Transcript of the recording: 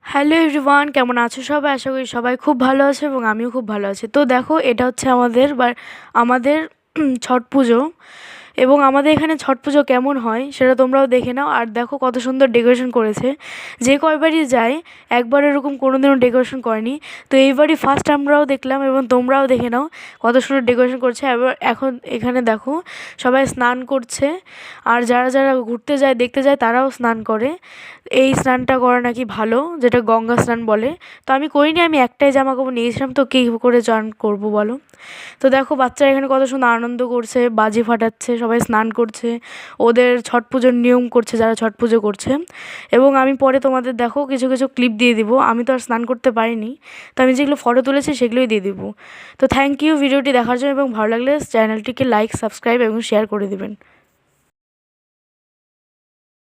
Hello everyone, কেমন আছো সবাই? আশা করি সবাই খুব ভালো আছে এবং আমিও খুব ভালো আছি। তো দেখো, এটা হচ্ছে আমাদের ছট পুজো। এবং আমাদের এখানে ছট পুজো কেমন হয় সেটা তোমরাও দেখে নাও। আর দেখো কত সুন্দর ডেকোরেশন করেছে। যে কয়বারই যায় একবার এরকম কোনোদিনও ডেকোরেশন করেনি। তো এইবারই ফার্স্ট আমরাও দেখলাম এবং তোমরাও দেখে নাও কত সুন্দর ডেকোরেশন করছে। এবার এখন এখানে দেখো সবাই স্নান করছে। আর যারা যারা ঘুরতে যায়, দেখতে যায়, তারাও স্নান করে। এই স্নানটা করা নাকি ভালো, যেটা গঙ্গা স্নান বলে। তো আমি করিনি, আমি একটাই জামা কাপড় নিয়েছিলাম, তো কী করে চান করবো বলো। তো দেখো বাচ্চারা এখানে কত সুন্দর আনন্দ করছে, বাজি ফাটাচ্ছে, সবাই স্নান করছে, ওদের ছট পুজোর নিয়ম করছে যারা ছট পুজো করছে। এবং আমি পরে তোমাদের দেখো কিছু কিছু ক্লিপ দিয়ে দিব। আমি তো আর স্নান করতে পারিনি, তো আমি যেগুলো ফটো তুলেছি সেগুলোই দিয়ে দিব। তো থ্যাংক ইউ ভিডিওটি দেখার জন্য, এবং ভালো লাগলে চ্যানেলটিকে লাইক, সাবস্ক্রাইব এবং শেয়ার করে দিবেন।